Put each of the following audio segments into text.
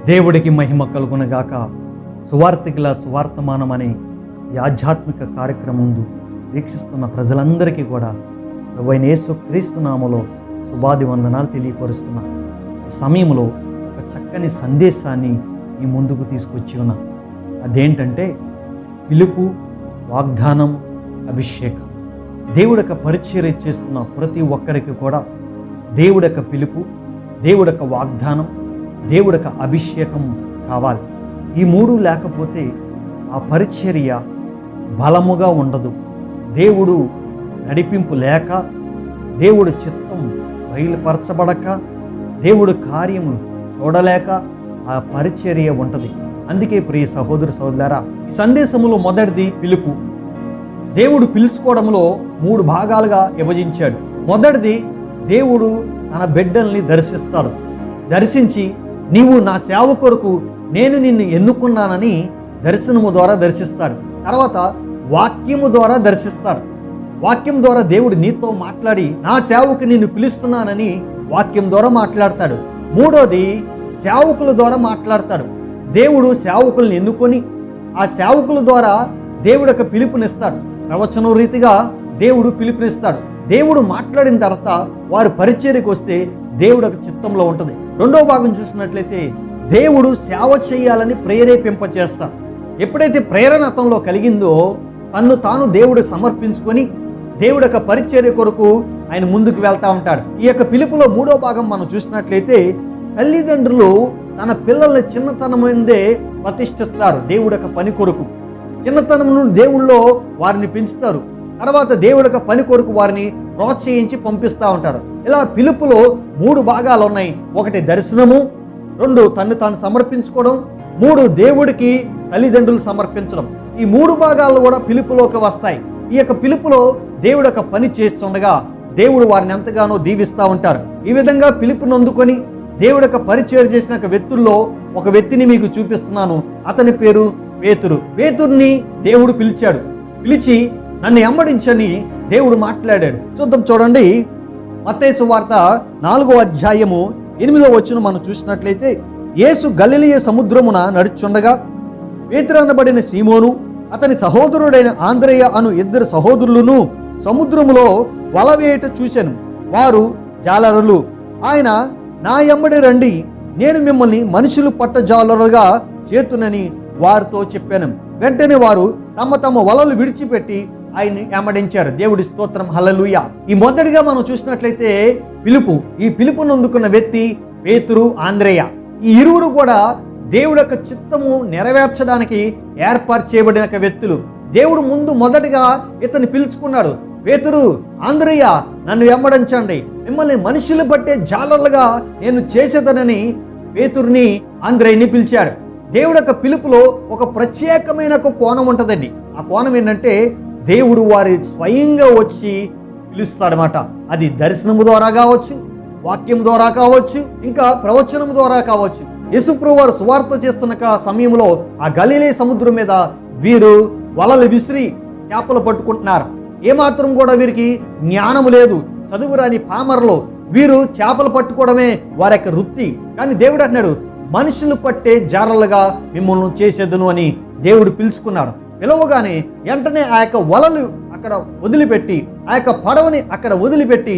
దేవుడికి మహిమ కలుగునగాక. సువార్తికుల సువార్తమానం అనే ఈ ఆధ్యాత్మిక కార్యక్రమం ముందు వీక్షిస్తున్న ప్రజలందరికీ కూడా ప్రభువైన యేసుక్రీస్తు నామములో శుభాది వందనాలు తెలియపరుస్తున్నా. ఈ సమయంలో ఒక చక్కని సందేశాన్ని మీ ముందుకు తీసుకొచ్చి ఉన్నా. అదేంటంటే పిలుపు, వాగ్దానం, అభిషేకం. దేవుడి యొక్క పరిచర్య చేస్తున్న ప్రతి ఒక్కరికి కూడా దేవుడి యొక్క పిలుపు, దేవుడి యొక్క వాగ్దానం, దేవుడి యొక్క అభిషేకం కావాలి. ఈ మూడు లేకపోతే ఆ పరిచర్య బలముగా ఉండదు. దేవుడు నడిపింపు లేక, దేవుడు చిత్తం బయలుపరచబడక, దేవుడు కార్యములు చూడలేక ఆ పరిచర్య ఉంటుంది. అందుకే ప్రియ సహోదరు సహోదరులారా, ఈ సందేశంలో మొదటిది పిలుపు. దేవుడు పిలుచుకోవడంలో మూడు భాగాలుగా విభజించాడు. మొదటిది, దేవుడు తన బిడ్డల్ని దర్శిస్తాడు. దర్శించి నీవు నా సేవ కొరకు నేను నిన్ను ఎన్నుకున్నానని దర్శనము ద్వారా దర్శిస్తాడు. తర్వాత వాక్యము ద్వారా దర్శిస్తాడు. వాక్యం ద్వారా దేవుడు నీతో మాట్లాడి నా సేవకు నిన్ను పిలుస్తున్నానని వాక్యం ద్వారా మాట్లాడతాడు. మూడోది, సేవకుల ద్వారా మాట్లాడతాడు. దేవుడు సేవకుల్ని ఎన్నుకొని ఆ సేవకుల ద్వారా దేవుడు యొక్క పిలుపునిస్తాడు. ప్రవచనం రీతిగా దేవుడు పిలుపునిస్తాడు. దేవుడు మాట్లాడిన తర్వాత వారు పరిచర్యకు వస్తే దేవుడు యొక్క చిత్తంలో ఉంటుంది. రెండో భాగం చూసినట్లయితే దేవుడు సేవ చేయాలని ప్రేరేపింపచేస్తాడు. ఎప్పుడైతే ప్రేరణ అతనిలో కలిగిందో తన్ను తాను దేవుడు సమర్పించుకొని దేవుడి యొక్క పరిచర్య కొరకు ఆయన ముందుకు వెళ్తా ఉంటాడు. ఈ యొక్క పిలుపులో మూడో భాగం మనం చూసినట్లయితే తల్లిదండ్రులు తన పిల్లల్ని చిన్నతనం నుండే ప్రతిష్ఠిస్తారు దేవుడి యొక్క పని కొరకు. చిన్నతనం నుండి దేవుళ్ళో వారిని పెంచుతారు. తర్వాత దేవుడి యొక్క పని కొరకు వారిని ప్రోత్సహించి పంపిస్తూ ఉంటారు. ఇలా పిలుపులో మూడు భాగాలు ఉన్నాయి. ఒకటి దర్శనము, రెండు తన్ను తాను సమర్పించుకోవడం, మూడు దేవుడికి తల్లిదండ్రులు సమర్పించడం. ఈ మూడు భాగాలు కూడా పిలుపులోకి వస్తాయి. ఈ యొక్క పిలుపులో దేవుడు యొక్క పని చేస్తుండగా దేవుడు వారిని ఎంతగానో దీవిస్తూ ఉంటాడు. ఈ విధంగా పిలుపుని అందుకొని దేవుడు యొక్క పరిచయం చేసిన వ్యక్తుల్లో ఒక వ్యక్తిని మీకు చూపిస్తున్నాను. అతని పేరు పేతురు. పేతుర్ని దేవుడు పిలిచాడు. పిలిచి నన్ను వెంబడించని దేవుడు మాట్లాడాడు. చూడండి, మత్తయి సువార్త 4వ అధ్యాయము 8వ వచనం మనం చూసినట్లయితే, యేసు గలిలయ సముద్రమున నడుచుండగా పేతురు అనబడిన సీమోను, అతని సహోదరుడైన ఆంద్రేయ అను ఇద్దరు సహోదరులను సముద్రములో వలవేట చూశాను. వారు జాలరులు. ఆయన, నా వెంబడి రండి, నేను మిమ్మల్ని మనుషులు పట్ట జాలరుగా చేతునని వారితో చెప్పాను. వెంటనే వారు తమ తమ వలలు విడిచిపెట్టి ఆయన్ని వెంబడించారు. దేవుడి స్తోత్రం, హల్లెలూయా. ఈ మొదటిగా మనం చూసినట్లయితే పిలుపు. ఈ పిలుపును అందుకున్న వ్యక్తి పేతురు, ఆంద్రేయ. ఈ ఇరువురు కూడా దేవుడి యొక్క చిత్తము నెరవేర్చడానికి ఏర్పాటు చేయబడిన వ్యక్తులు. దేవుడు ముందు మొదటిగా ఇతన్ని పిలుచుకున్నాడు. పేతురు, ఆంద్రేయ, నన్ను వెంబడించండి, మిమ్మల్ని మనుషులు పట్టే జాలర్లుగా నేను చేసేదనని పేతురుని, ఆంద్రేయని పిలిచాడు. దేవుడి యొక్క పిలుపులో ఒక ప్రత్యేకమైన ఒక కోణం ఉంటుందండి. ఆ కోణం ఏంటంటే దేవుడు వారి స్వయంగా వచ్చి పిలుస్తాడనమాట. అది దర్శనము ద్వారా కావచ్చు, వాక్యం ద్వారా కావచ్చు, ఇంకా ప్రవచనం ద్వారా కావచ్చు. యేసుప్రభువు వారు సువార్త చేస్తున్న సమయంలో ఆ గలిలయ సముద్రం మీద వీరు వలలు విసిరి చేపలు పట్టుకుంటున్నారు. ఏమాత్రం కూడా వీరికి జ్ఞానం లేదు. చదువు రాని పామర్లో వీరు చేపలు పట్టుకోవడమే వారి యొక్క వృత్తి. కానీ దేవుడు అన్నాడు, మనుషులు పట్టే జారలుగా మిమ్మల్ని చేసేదను అని దేవుడు పిలుచుకున్నాడు. పిలవగానే వెంటనే ఆ యొక్క వలలు అక్కడ వదిలిపెట్టి, ఆ యొక్క పడవని అక్కడ వదిలిపెట్టి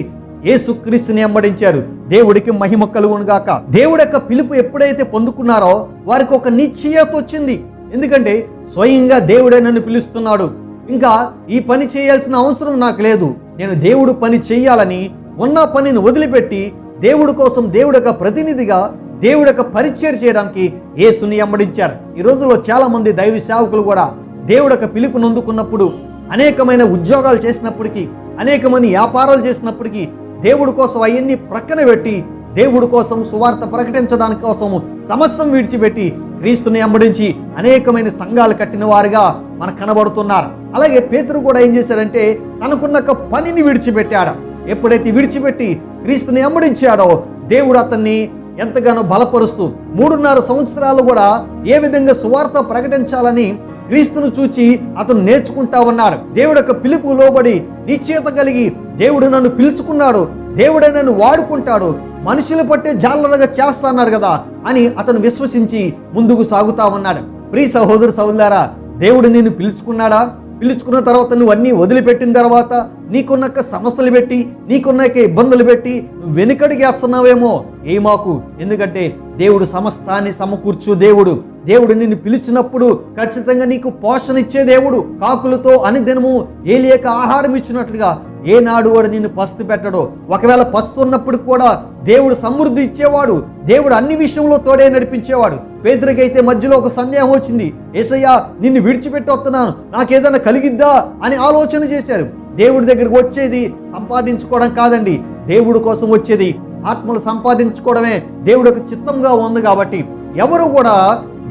యేసుక్రీస్తుని వెంబడించారు. దేవుడికి మహిమ కలుగును గాక. దేవుడి యొక్క పిలుపు ఎప్పుడైతే పొందుకున్నారో వారికి ఒక నిశ్చయత వచ్చింది. ఎందుకంటే స్వయంగా దేవుడే నన్ను పిలుస్తున్నాడు, ఇంకా ఈ పని చేయాల్సిన అవసరం నాకు లేదు, నేను దేవుడు పని చేయాలని ఉన్న పనిని వదిలిపెట్టి దేవుడి కోసం, దేవుడి యొక్క ప్రతినిధిగా దేవుడి యొక్క పరిచయం చేయడానికి యేసుని వెంబడించారు. ఈ రోజుల్లో చాలా మంది దైవ సేవకులు కూడా దేవుడి యొక్క పిలుపును అందుకున్నప్పుడు అనేకమైన ఉద్యోగాలు చేసినప్పటికీ, అనేక మంది వ్యాపారాలు చేసినప్పటికీ దేవుడి కోసం అవన్నీ ప్రక్కన పెట్టి దేవుడి కోసం సువార్త ప్రకటించడానికి కోసం సమస్తం విడిచిపెట్టి క్రీస్తుని వెంబడించి అనేకమైన సంఘాలు కట్టిన వారుగా మనకు కనబడుతున్నారు. అలాగే పేతురు కూడా ఏం చేశాడంటే తనకున్న పనిని విడిచిపెట్టాడు. ఎప్పుడైతే విడిచిపెట్టి క్రీస్తుని వెంబడించాడో దేవుడు అతన్ని ఎంతగానో బలపరుస్తూ 3.5 సంవత్సరాలు కూడా ఏ విధంగా సువార్త ప్రకటించాలని క్రీస్తును చూచి అతను నేర్చుకుంటా ఉన్నాడు. దేవుడి యొక్క పిలుపు లోబడి నిశ్చయత కలిగి దేవుడు నన్ను పిలుచుకున్నాడు, దేవుడే నన్ను వాడుకుంటాడు, మనుషులు పట్టే జాలరుగా చేస్తా అన్నాడు కదా అని అతను విశ్వసించి ముందుకు సాగుతా ఉన్నాడు. ప్రియ సహోదరు సహోదరులారా, దేవుడు నిన్ను పిలుచుకున్నాడా? పిలుచుకున్న తర్వాత నువ్వు అన్నీ వదిలిపెట్టిన తర్వాత నీకున్న సమస్యలు పెట్టి, నీకున్న ఇబ్బందులు పెట్టి నువ్వు వెనుకడిగేస్తున్నావేమో ఏమాకు. ఎందుకంటే దేవుడు సమస్తాన్ని సమకూర్చు దేవుడు. దేవుడు నిన్ను పిలిచినప్పుడు ఖచ్చితంగా నీకు పోషణ ఇచ్చే దేవుడు. కాకులతో అనుదినము ఏలియక ఆహారం ఇచ్చినట్లుగా ఏనాడు వాడు నిన్ను పస్తు పెట్టడు. ఒకవేళ పస్తు ఉన్నప్పుడు కూడా దేవుడు సమృద్ధి ఇచ్చేవాడు. దేవుడు అన్ని విషయంలో తోడే నడిపించేవాడు. పేతురుకైతే మధ్యలో ఒక సందేహం వచ్చింది. యేసయ్యా, నిన్ను విడిచిపెట్టి వస్తున్నాను, నాకేదైనా కలిగిద్దా అని ఆలోచన చేశారు. దేవుడి దగ్గరికి వచ్చేది సంపాదించుకోవడం కాదండి, దేవుడి కోసం వచ్చేది ఆత్మలు సంపాదించుకోవడమే దేవుడి యొక్క చిత్తంగా ఉంది. కాబట్టి ఎవరు కూడా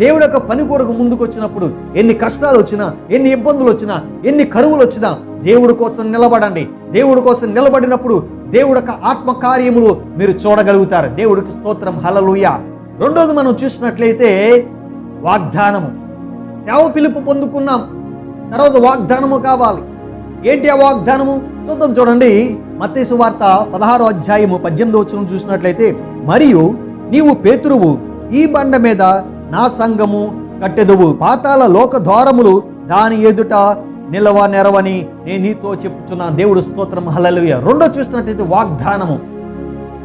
దేవుడి యొక్క పని కొరకు ముందుకు వచ్చినప్పుడు ఎన్ని కష్టాలు వచ్చినా, ఎన్ని ఇబ్బందులు వచ్చినా, ఎన్ని కరువులు వచ్చినా దేవుడి కోసం నిలబడండి. దేవుడి కోసం నిలబడినప్పుడు దేవుడి యొక్క ఆత్మ కార్యములు మీరు చూడగలుగుతారు. దేవుడికి స్తోత్రం, హల్లెలూయా. రెండోది మనం చూసినట్లయితే వాగ్దానము. సేవ పిలుపు పొందుకున్నాం, తర్వాత వాగ్దానము కావాలి. ఏంటి ఆ వాగ్దానము? చూడండి, మత్తయి సువార్త 16వ అధ్యాయము 18వ వచనం చూసినట్లయితే, మరియు నీవు పేతురువు, ఈ బండ మీద నా సంఘము కట్టెదువు, పాతాళ లోక ద్వారములు దాని ఎదుట నిలవ నెరవని నేను నీతో చెప్పుచున్నాను. దేవుడు స్తోత్రం, హల్లెలూయా. రెండో చూసినట్లయితే వాగ్దానము.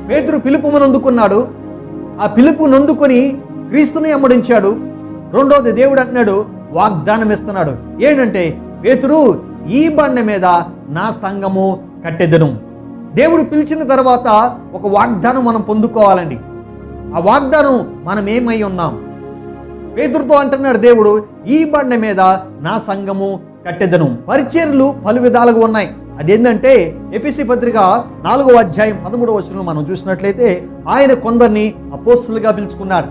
పేతురు పిలుపును అందుకున్నాడు, ఆ పిలుపును అందుకొని క్రీస్తుని వెంబడించాడు. రెండోది దేవుడు అంటున్నాడు, వాగ్దానం ఇస్తున్నాడు. ఏంటంటే, పేతురు, ఈ బండ మీద నా సంఘము కట్టెదను. దేవుడు పిలిచిన తర్వాత ఒక వాగ్దానం మనం పొందుకోవాలండి. ఆ వాగ్దానం మనం ఏమై ఉన్నాం? పేతురుతో అంటున్నాడు దేవుడు, ఈ బండ మీద నా సంఘము కట్టెదను. పరిచర్యలు పలు విధాలుగా ఉన్నాయి. అదేంటంటే ఎఫెసీ పత్రిక 4వ అధ్యాయం 13వ వచనం మనం చూసినట్లయితే, ఆయన కొందరిని అపోస్తలుగా పిలుచుకున్నాడు,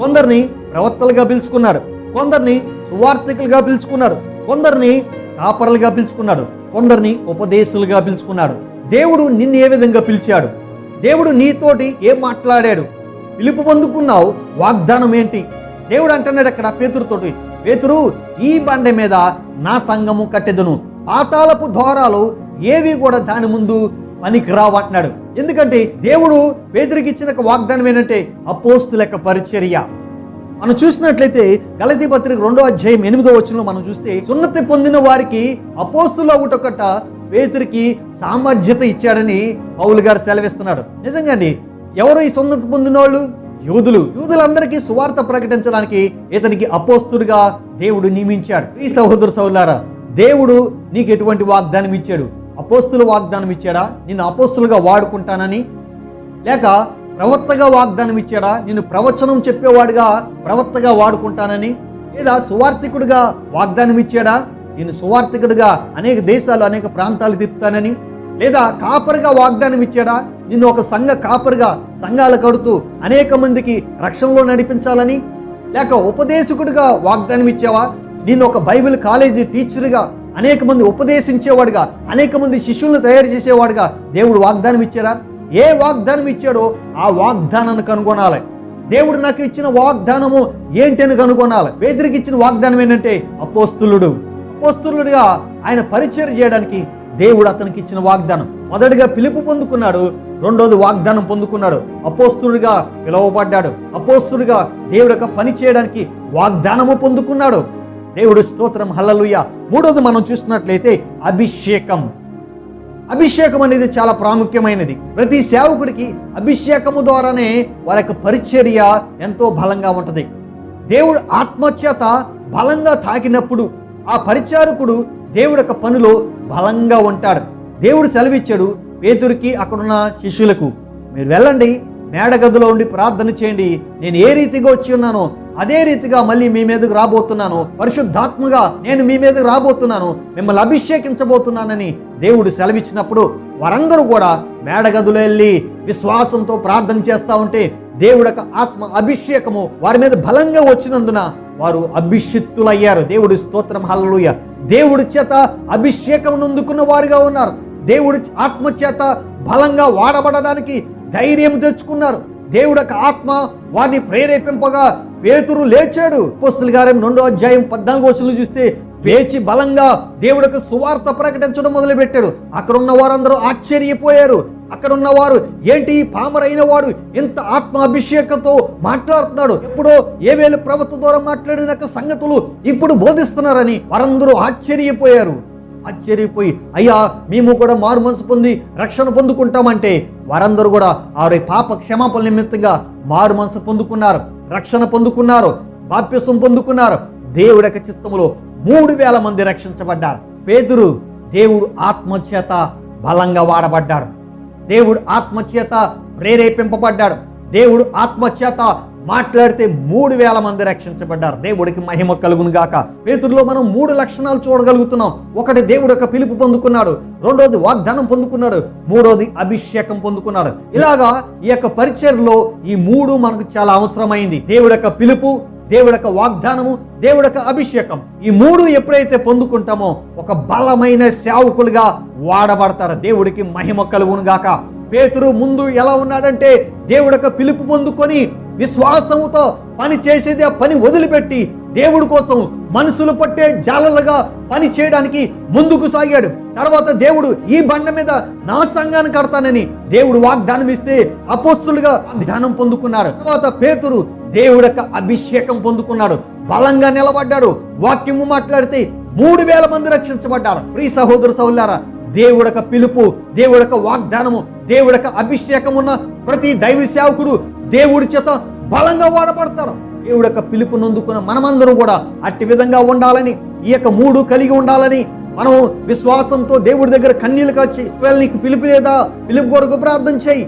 కొందరిని ప్రవక్తలుగా పిలుచుకున్నాడు, కొందరిని సువార్తికులుగా పిలుచుకున్నాడు, కొందరిని కాపరులుగా పిలుచుకున్నాడు, కొందరిని ఉపదేశులుగా పిలుచుకున్నాడు. దేవుడు నిన్ను ఏ విధంగా పిలిచాడు? దేవుడు నీతోటి ఏం మాట్లాడాడు? పిలుపు పొందుకున్నావు, వాగ్దానం ఏంటి? దేవుడు అంటున్నాడు అక్కడ పేతురుతోటి, పేతురు, ఈ బండ మీద నా సంఘము కట్టెదను, పాతాళపు ద్వారాలు ఏవి కూడా దాని ముందు పనికిరావు అంటున్నాడు. ఎందుకంటే దేవుడు పేతురుకి ఇచ్చిన వాగ్దానం ఏంటంటే అపోస్తుల యొక్క పరిచర్య. మనం చూసినట్లయితే గలతీ పత్రిక 2వ అధ్యాయం 8వ వచనంలో మనం చూస్తే, సున్నతి పొందిన వారికి అపోస్తులు అవుటొకట పేతురుకి సామర్థ్యత ఇచ్చాడని పౌలు గారు సెలవిస్తున్నాడు. నిజంగానే ఎవరు ఈ సున్నతి పొందిన వాళ్ళు? యూదులందరికీ సువార్త ప్రకటించడానికి ఇతనికి అపోస్తులుగా దేవుడు నియమించాడు. ఈ సహోదరు సహోదరులారా, దేవుడు నీకు ఎటువంటి వాగ్దానం ఇచ్చాడు? అపోస్తులు వాగ్దానం ఇచ్చాడా నిన్ను అపోస్తులుగా వాడుకుంటానని? లేక ప్రవక్తగా వాగ్దానం ఇచ్చాడా నిన్ను ప్రవచనం చెప్పేవాడుగా ప్రవక్తగా వాడుకుంటానని? లేదా సువార్థికుడిగా వాగ్దానం ఇచ్చాడా నిన్ను సువార్థికుడిగా అనేక దేశాలు అనేక ప్రాంతాలు తిప్పుతానని? లేదా కాపరిగా వాగ్దానం ఇచ్చాడా నిన్ను ఒక సంఘ కాపరిగా సంఘాలు కడుతూ అనేక మందికి రక్షణలో నడిపించాలని? లేక ఉపదేశకుడిగా వాగ్దానం ఇచ్చావా నిన్ను ఒక బైబిల్ కాలేజీ టీచర్గా అనేక మంది ఉపదేశించేవాడుగా అనేక మంది శిష్యులను తయారు చేసేవాడుగా దేవుడు వాగ్దానం ఇచ్చాడా? ఏ వాగ్దానం ఇచ్చాడో ఆ వాగ్దానాన్ని కనుగొనాలి. దేవుడు నాకు ఇచ్చిన వాగ్దానము ఏంటని కనుగొనాలి. పేతురుకి ఇచ్చిన వాగ్దానం ఏంటంటే అపోస్తులుడిగా ఆయన పరిచయం చేయడానికి దేవుడు అతనికి ఇచ్చిన వాగ్దానం. మొదటిగా పిలుపు పొందుకున్నాడు, రెండోది వాగ్దానం పొందుకున్నాడు, అపోస్తులుడిగా పిలువబడ్డాడు, అపోస్తులుడిగా దేవుడి యొక్క పని చేయడానికి వాగ్దానము పొందుకున్నాడు. దేవుడు స్తోత్రం, హల్లెలూయా. మూడోది మనం చూసినట్లయితే అభిషేకం అనేది చాలా ప్రాముఖ్యమైనది. ప్రతి సేవకుడికి అభిషేకము ద్వారానే వారి యొక్క పరిచర్య ఎంతో బలంగా ఉంటుంది. దేవుడు ఆత్మచేత బలంగా తాకినప్పుడు ఆ పరిచారకుడు దేవుడి యొక్క పనిలో బలంగా ఉంటాడు. దేవుడు సెలవిచ్చాడు పేతురుకి, అక్కడున్న శిష్యులకు, మీరు వెళ్ళండి, మేడగదిలో ఉండి ప్రార్థన చేయండి, నేను ఏ రీతిగా వచ్చి ఉన్నానో అదే రీతిగా మళ్ళీ మీ మీదకు రాబోతున్నాను, పరిశుద్ధాత్మగా నేను మీ మీదకు రాబోతున్నాను, మిమ్మల్ని అభిషేకించబోతున్నానని దేవుడు సెలవిచ్చినప్పుడు వారందరూ కూడా మేడగదిలో వెళ్ళి విశ్వాసంతో ప్రార్థన చేస్తూ ఉంటే దేవుడి యొక్క ఆత్మ అభిషేకము వారి మీద బలంగా వచ్చినందున వారు అభిషిక్తులయ్యారు. దేవుడి స్తోత్రం, హల్లెలూయా. దేవుడి చేత అభిషేకం అందుకున్న వారుగా ఉన్నారు. దేవుడి ఆత్మ చేత బలంగా వాడబడడానికి ధైర్యం తెచ్చుకున్నారు. దేవుడి యొక్క ఆత్మ వారిని ప్రేరేపింపగా పేతురు లేచాడు. అపోస్తలుల కార్యం 2వ అధ్యాయం 14వ వచనం చూస్తే లేచి బలంగా దేవుడికి సువార్త ప్రకటించడం మొదలుపెట్టాడు. అక్కడ ఉన్న వారందరూ ఆశ్చర్యపోయారు. అక్కడ ఉన్నవారు ఏంటి పామరైన వాడు ఇంత ఆత్మాభిషేకంతో మాట్లాడుతున్నాడు, ఎప్పుడో ఏవేలు ప్రవక్త ద్వారా మాట్లాడిన సంగతులు ఇప్పుడు బోధిస్తున్నారని వారందరూ ఆశ్చర్యపోయి అయ్యా మేము కూడా మారు మనసు పొంది రక్షణ పొందుకుంటామంటే వారందరూ కూడా వారి పాప క్షమాపణ నిమిత్తంగా మారు మనసు పొందుకున్నారు, రక్షణ పొందుకున్నారు, బాప్తిసం పొందుకున్నారు. దేవుడి యొక్క చిత్తములో 3,000 మంది రక్షించబడ్డారు. పేతురు దేవుడు ఆత్మచేత బలంగా వాడబడ్డాడు, దేవుడు ఆత్మచేత ప్రేరేపింపబడ్డాడు, దేవుడు ఆత్మచేత మాట్లాడితే 3,000 మంది రక్షించబడ్డారు. దేవుడికి మహిమ కలుగును గాక. పేతురులో మనం 3 లక్షణాలు చూడగలుగుతున్నాం. ఒకటి, దేవుడు యొక్క పిలుపు పొందుకున్నాడు. రెండోది, వాగ్దానం పొందుకున్నాడు. మూడోది, అభిషేకం పొందుకున్నాడు. ఇలాగా ఈ యొక్క పరిచర్యలో ఈ 3 మనకు చాలా అవసరమైంది. దేవుడి యొక్క పిలుపు, దేవుడి యొక్క వాగ్దానము, దేవుడి యొక్క అభిషేకం. ఈ 3 ఎప్పుడైతే పొందుకుంటామో ఒక బలమైన సేవకులుగా వాడబడతారు. దేవుడికి మహిమ కలుగును గాక. పేతురు ముందు ఎలా ఉన్నాడంటే దేవుడి యొక్క పిలుపు పొందుకొని విశ్వాసముతో పని చేసేది ఆ పని వదిలిపెట్టి దేవుడి కోసం మనసులు పట్టే జాలలుగా పని చేయడానికి ముందుకు సాగాడు. తర్వాత దేవుడు ఈ బండ మీద నా సంఘాన్ని కడతానని దేవుడు వాగ్దానం ఇస్తే అపోస్తులుగా వాగ్దానం పొందుకున్నారు. తర్వాత పేతురు దేవుడి యొక్క అభిషేకం పొందుకున్నాడు, బలంగా నిలబడ్డాడు, వాక్యము మాట్లాడితే 3,000 మంది రక్షించబడ్డారు. ప్రియ సహోదరు సహోదరులారా, దేవుడి యొక్క పిలుపు, దేవుడి యొక్క వాగ్దానము, దేవుడి యొక్క అభిషేకం ఉన్న ప్రతి దైవ సేవకుడు దేవుడి చేత బలంగా వాడబడతారు. దేవుడి యొక్క పిలుపు నొందుకున్న మనమందరం కూడా అట్టి విధంగా ఉండాలని, ఈ యొక్క 3 కలిగి ఉండాలని మనం విశ్వాసంతో దేవుడి దగ్గర కన్నీళ్లు కాచి, ఒకవేళ నీకు పిలుపు లేదా పిలుపు కొరకు ప్రార్థన చేయి.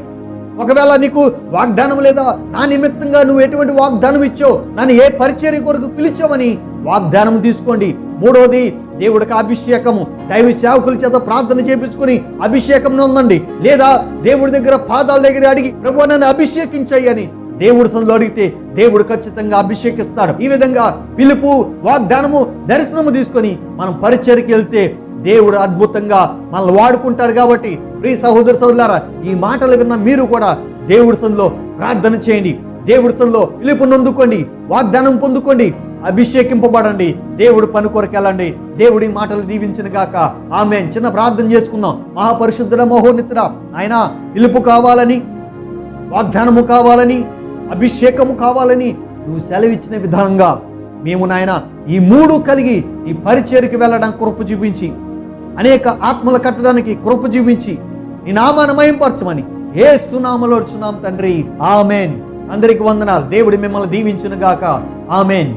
ఒకవేళ నీకు వాగ్దానం లేదా, నా నిమిత్తంగా నువ్వు ఎటువంటి వాగ్దానం ఇచ్చావు, నన్ను ఏ పరిచర్య కొరకు పిలిచావని వాగ్దానం తీసుకోండి. మూడోది, దేవుడికి అభిషేకము, దైవ సేవకుల చేత ప్రార్థన చేయించుకుని అభిషేకం నొందండి. లేదా దేవుడి దగ్గర పాదాల దగ్గర అడిగి ప్రభువా నన్ను అభిషేకించాయి అని దేవుడి సన్నిధిలో అడిగితే దేవుడు ఖచ్చితంగా అభిషేకిస్తాడు. ఈ విధంగా పిలుపు, వాగ్దానము, దర్శనము తీసుకొని మనం పరిచర్యకి వెళ్తే దేవుడు అద్భుతంగా మనల్ని వాడుకుంటాడు. కాబట్టి ప్రియ సహోదర సహోదరులారా, ఈ మాటలు విన్న మీరు కూడా దేవుడి సన్నిధిలో ప్రార్థన చేయండి, దేవుడి సన్నిధిలో పిలుపు నొందుకోండి, వాగ్దానం పొందుకోండి, అభిషేకింపబడండి, దేవుడు పని కొరకు వెళ్ళండి. దేవుడి మాటలు దీవించిన గాక. ఆమేన్. చిన్న ప్రార్థన చేసుకుందాం. మహాపరిశుద్ధుడ మహోన్నతుడా, ఆయన పిలుపు కావాలని, వాగ్దానము కావాలని, అభిషేకము కావాలని నువ్వు సెలవిచ్చిన విధానంగా మేము నాయన ఈ 3 కలిగి ఈ పరిచర్యకి వెళ్ళడానికి కృప చూపించి, అనేక ఆత్మలు కట్టడానికి కృప చూపించి, నీ నామాన్ని మహింపరచమని యేసు నామములో అడుగుచున్నాం తండ్రి. ఆమేన్. అందరికి వందనాలు. దేవుడు మిమ్మల్ని దీవించును గాక. ఆమేన్.